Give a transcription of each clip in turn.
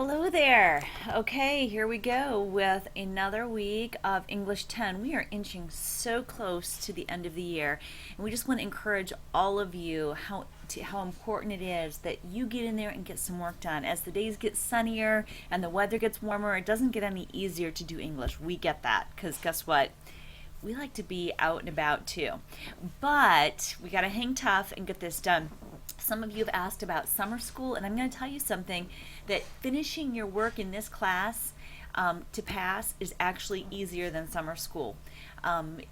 Hello there. Okay, here we go with another week of English 10. We are inching so close to the end of the year, and we just want to encourage all of you how important it is that you get in there and get some work done. As the days get sunnier and the weather gets warmer, it doesn't get any easier to do English. We get that because guess what? We like to be out and about too. But we got to hang tough and get this done. Some of you have asked about summer school, and I'm going to tell you something that finishing your work in this class to pass is actually easier than summer school.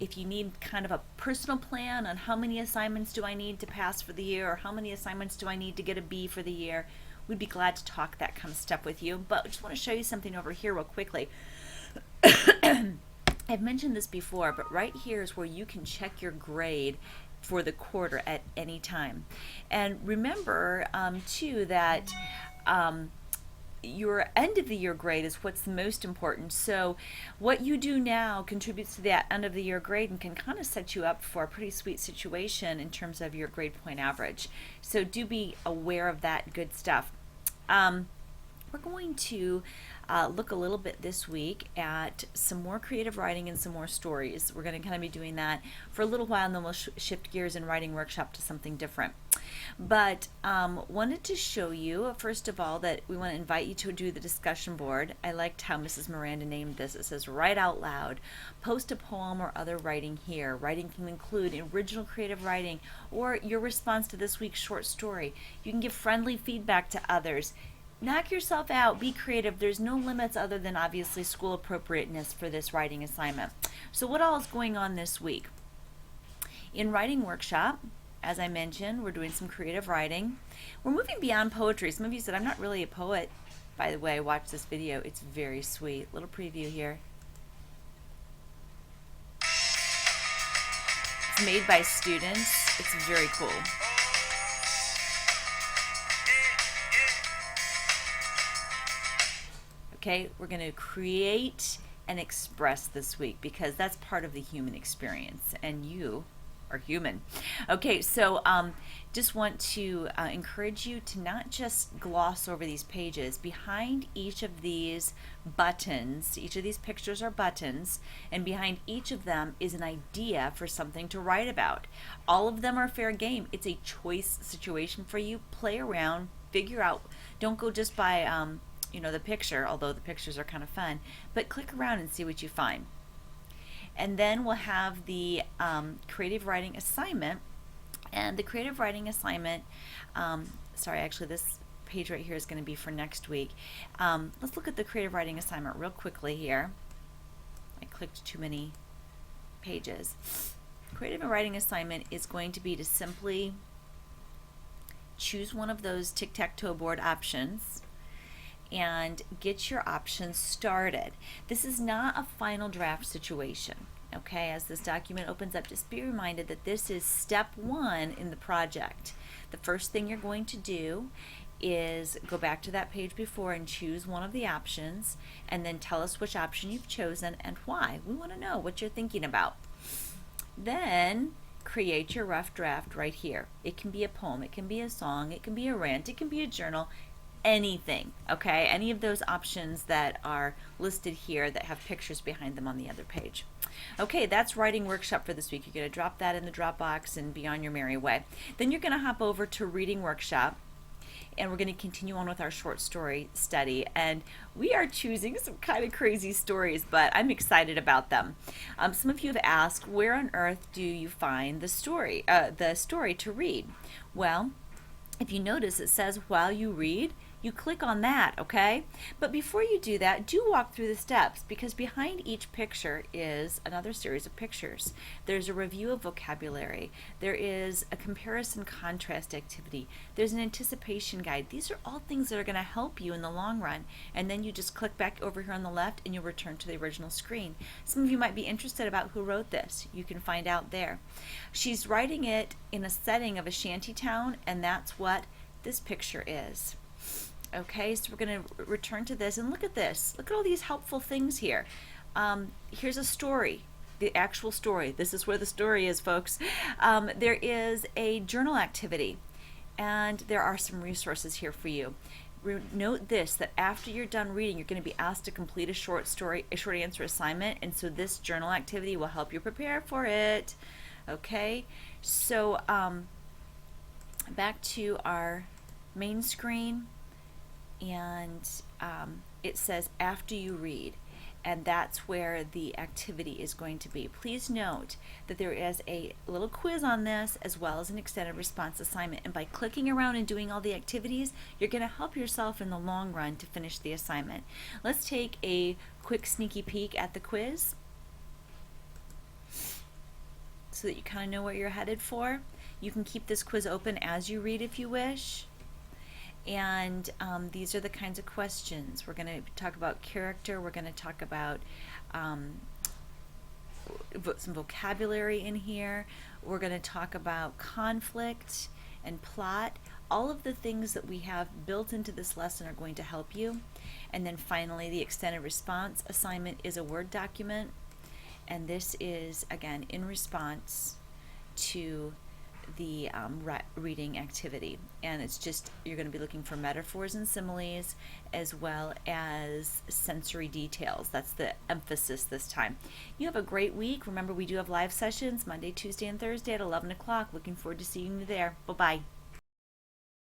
If you need kind of a personal plan on how many assignments do I need to pass for the year or how many assignments do I need to get a B for the year, we'd be glad to talk that kind of stuff with you. But I just want to show you something over here real quickly. I've mentioned this before, but right here is where you can check your grade for the quarter at any time. And remember, too, that your end of the year grade is what's the most important. So what you do now contributes to that end of the year grade and can kind of set you up for a pretty sweet situation in terms of your grade point average. So do be aware of that good stuff. We're going to look a little bit this week at some more creative writing and some more stories. We're going to kind of be doing that for a little while, and then we'll shift gears in writing workshop to something different. But wanted to show you, first of all, that we want to invite you to do the discussion board. I liked how Mrs. Miranda named this. It says, write out loud. Post a poem or other writing here. Writing can include original creative writing or your response to this week's short story. You can give friendly feedback to others. Knock yourself out, be creative. There's no limits other than obviously school appropriateness for this writing assignment. So what all is going on this week? In writing workshop, as I mentioned, we're doing some creative writing. We're moving beyond poetry. Some of you said, I'm not really a poet. By the way, watch this video. It's very sweet. Little preview here. It's made by students. It's very cool. Okay, we're going to create and express this week because that's part of the human experience, and you are human. Okay, so just want to encourage you to not just gloss over these pages. Behind each of these buttons, each of these pictures are buttons, and behind each of them is an idea for something to write about. All of them are fair game. It's a choice situation for you. Play around, figure out. Don't go just by the picture, although the pictures are kind of fun, but click around and see what you find. And then we'll have the creative writing assignment. And the creative writing assignment, actually this page right here is going to be for next week. Let's look at the creative writing assignment real quickly here. I clicked too many pages. Creative writing assignment is going to be to simply choose one of those tic-tac-toe board options and get your options started. This is not a final draft situation. Okay, as this document opens up, just be reminded that this is step one in the project. The first thing you're going to do is go back to that page before and choose one of the options, and then tell us which option you've chosen and why. We want to know what you're thinking about. Then create your rough draft right here. It can be a poem, it can be a song, it can be a rant, it can be a journal, anything, okay? Any of those options that are listed here that have pictures behind them on the other page. Okay, that's writing workshop for this week. You're going to drop that in the Dropbox and be on your merry way. Then you're going to hop over to reading workshop, and we're going to continue on with our short story study. And we are choosing some kind of crazy stories, but I'm excited about them. Some of you have asked, where on earth do you find the story to read? Well, if you notice, it says while you read, you click on that, okay? But before you do that, do walk through the steps, because behind each picture is another series of pictures. There's a review of vocabulary. There is a comparison contrast activity. There's an anticipation guide. These are all things that are going to help you in the long run. And then you just click back over here on the left and you'll return to the original screen. Some of you might be interested about who wrote this. You can find out there. She's writing it in a setting of a shanty town, and that's what this picture is. Okay, so we're going to return to this and look at this. Look at all these helpful things here. Here's a story, the actual story. This is where the story is, folks. There is a journal activity, and there are some resources here for you. Note this, that after you're done reading, you're going to be asked to complete a short story, a short answer assignment, and so this journal activity will help you prepare for it. Okay, so back to our main screen, and it says after you read, and that's where the activity is going to be. Please note that there is a little quiz on this as well as an extended response assignment, and by clicking around and doing all the activities, you're going to help yourself in the long run to finish the assignment. Let's take a quick sneaky peek at the quiz so that you kind of know what you're headed for. You can keep this quiz open as you read if you wish. And these are the kinds of questions. We're going to talk about character. We're going to talk about some vocabulary in here. We're going to talk about conflict and plot. All of the things that we have built into this lesson are going to help you. And then finally, the extended response assignment is a Word document. And this is, again, in response to the reading activity, and it's just, you're going to be looking for metaphors and similes as well as sensory details. That's the emphasis this time. You have a great week. Remember, we do have live sessions Monday, Tuesday, and Thursday at 11 o'clock. Looking forward to seeing you there. Bye-bye.